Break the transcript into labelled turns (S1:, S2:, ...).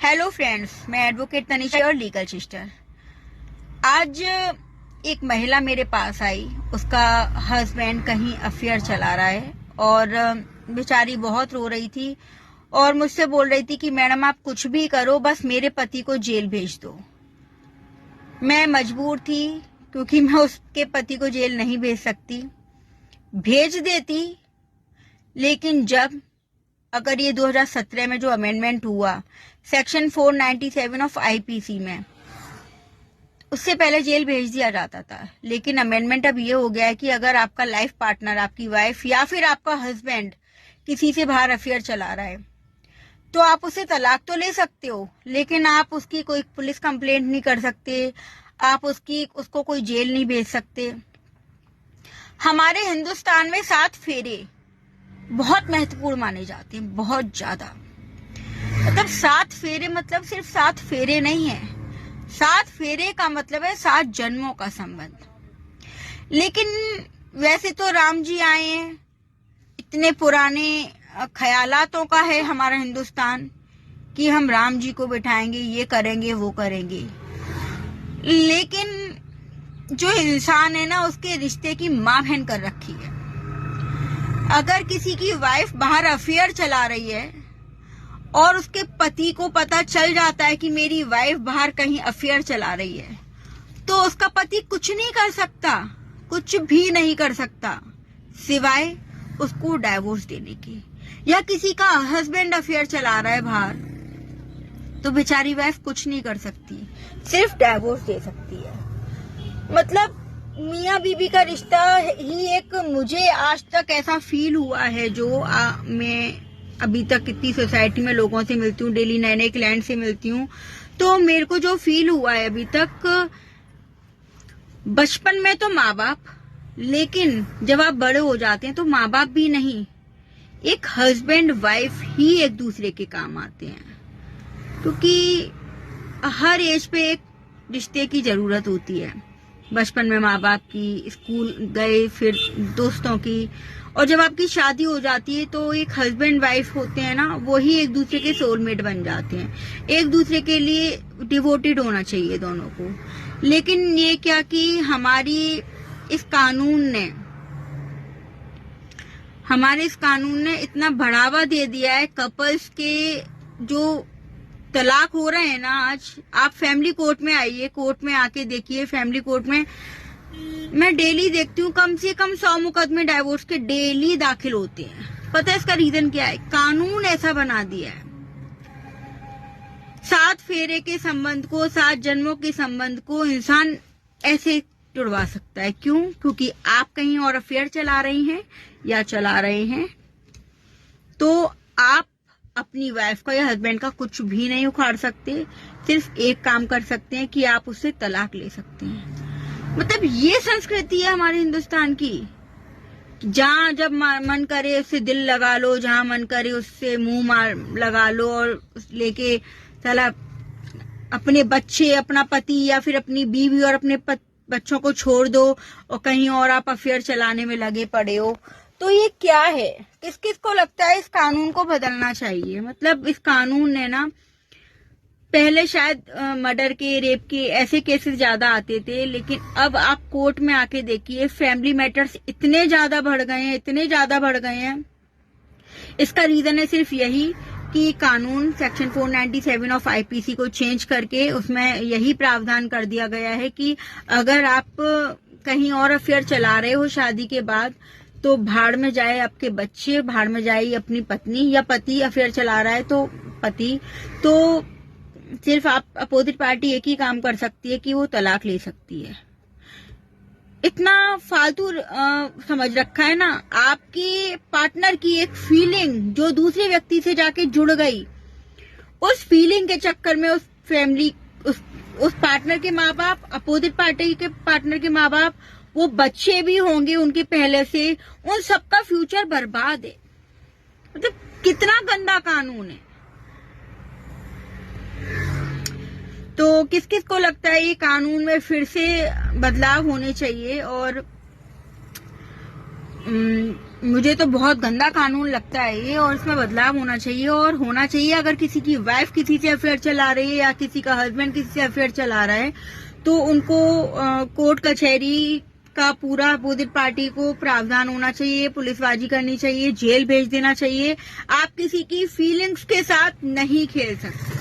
S1: Hello friends, मैं advocate Tanisha और legal sister. आज एक महिला मेरे पास आई। उसका हस्बैंड कहीं अफेयर चला रहा है और बेचारी बहुत रो रही थी और मुझसे बोल रही थी कि मैडम आप कुछ भी करो, बस मेरे पति को जेल भेज दो। मैं मजबूर थी क्योंकि मैं उसके पति को जेल नहीं भेज सकती। भेज देती, लेकिन जब अगर ये 2017 में जो अमेंडमेंट हुआ सेक्शन 497 ऑफ आईपीसी में, उससे पहले जेल भेज दिया जाता था। लेकिन अमेंडमेंट अब ये हो गया है कि अगर आपका लाइफ पार्टनर, आपकी वाइफ या फिर आपका हस्बैंड किसी से बाहर अफेयर चला रहा है तो आप उसे तलाक तो ले सकते हो, लेकिन आप उसकी कोई पुलिस कंप्लेंट नहीं कर सकते, आप उसको कोई जेल नहीं भेज सकते। हमारे हिंदुस्तान में 7 फेरे बहुत महत्वपूर्ण माने जाते हैं, बहुत ज्यादा। मतलब 7 फेरे मतलब सिर्फ 7 फेरे नहीं है। 7 फेरे का मतलब है 7 जन्मों का संबंध। लेकिन वैसे तो राम जी आए हैं, इतने पुराने ख्यालातों का है हमारा हिंदुस्तान कि हम राम जी को बिठाएंगे, ये करेंगे, वो करेंगे। लेकिन जो इंसान है ना, उसके रिश्ते की माँ बहन कर रखी है। अगर किसी की वाइफ बाहर अफेयर चला रही है और उसके पति को पता चल जाता है कि मेरी वाइफ बाहर कहीं अफेयर चला रही है, तो उसका पति कुछ नहीं कर सकता, कुछ भी नहीं कर सकता सिवाय उसको डाइवोर्स देने की। या किसी का हस्बैंड अफेयर चला रहा है बाहर, तो बेचारी वाइफ कुछ नहीं कर सकती, सिर्फ डाइवोर्स दे सकती है। मतलब मियाँ बीबी का रिश्ता ही एक, मुझे आज तक ऐसा फील हुआ है, जो मैं अभी तक इतनी सोसाइटी में लोगों से मिलती हूँ, डेली नए नए क्लाइंट से मिलती हूँ, तो मेरे को जो फील हुआ है अभी तक, बचपन में तो माँ बाप, लेकिन जब आप बड़े हो जाते हैं तो माँ बाप भी नहीं, एक हस्बैंड वाइफ ही एक दूसरे के काम आते हैं। क्योंकि हर एज पे एक रिश्ते की जरूरत होती है। बचपन में माँ बाप की, स्कूल गए, फिर दोस्तों की, और जब आपकी शादी हो जाती है तो एक हस्बैंड वाइफ होते हैं ना, वही एक दूसरे के सोलमेट बन जाते हैं। एक दूसरे के लिए डिवोटेड होना चाहिए दोनों को। लेकिन ये क्या कि हमारे इस कानून ने इतना बढ़ावा दे दिया है कपल्स के, जो तलाक हो रहे हैं ना। आज आप फैमिली कोर्ट में आइए, कोर्ट में आके देखिए, फैमिली कोर्ट में मैं डेली देखती हूँ कम से कम 100 मुकदमे डाइवोर्स के डेली दाखिल होते हैं। पता है इसका रीजन क्या है? कानून ऐसा बना दिया है। 7 फेरे के संबंध को, 7 जन्मों के संबंध को इंसान ऐसे जुड़वा सकता है। क्यों? क्योंकि आप कहीं और अफेयर चला रही हैं या चला रहे हैं, तो आप अपनी वाइफ का या हस्बैंड का कुछ भी नहीं उखाड़ सकते। सिर्फ एक काम कर सकते हैं कि आप उससे तलाक ले सकते हैं। मतलब ये संस्कृति है हमारे हिंदुस्तान की। जहां जब मन करे उससे दिल लगा लो, जहां मन करे उससे मुंह मार लगा लो, और लेके साला अपने बच्चे, अपना पति या फिर अपनी बीवी और अपने बच्चों को छोड़ दो और कहीं और आप अफेयर चलाने में लगे पड़े हो। तो ये क्या है? किस किस को लगता है इस कानून को बदलना चाहिए? मतलब इस कानून ने ना, पहले शायद मर्डर के, रेप के ऐसे केसेस ज्यादा आते थे, लेकिन अब आप कोर्ट में आके देखिए, फैमिली मैटर्स इतने ज्यादा बढ़ गए हैं, इतने ज्यादा बढ़ गए हैं। इसका रीजन है सिर्फ यही कि कानून सेक्शन 497 ऑफ आईपीसी को चेंज करके उसमें यही प्रावधान कर दिया गया है कि अगर आप कहीं और अफेयर चला रहे हो शादी के बाद, तो भाड़ में जाए आपके बच्चे, भाड़ में जाए अपनी पत्नी, या पति अफेयर चला रहा है तो पति। तो सिर्फ आप, अपोजिट पार्टी एक ही काम कर सकती है कि वो तलाक ले सकती है। इतना फालतू समझ रखा है ना। आपकी पार्टनर की एक फीलिंग जो दूसरे व्यक्ति से जाके जुड़ गई, उस फीलिंग के चक्कर में उस फैमिली, उस पार्टनर के माँ बाप, अपोजिट पार्टी के पार्टनर के माँ बाप, वो बच्चे भी होंगे उनके पहले से, उन सबका फ्यूचर बर्बाद है। मतलब कितना गंदा कानून है। तो किस किस को लगता है ये कानून में फिर से बदलाव होने चाहिए? और मुझे तो बहुत गंदा कानून लगता है ये, और इसमें बदलाव होना चाहिए। और होना चाहिए, अगर किसी की वाइफ किसी से अफेयर चला रही है या किसी का हस्बैंड किसी से अफेयर चला रहा है तो उनको कोर्ट कचहरी का पूरा अपोजिट पार्टी को प्रावधान होना चाहिए, पुलिसबाजी करनी चाहिए, जेल भेज देना चाहिए। आप किसी की फीलिंग्स के साथ नहीं खेल सकते।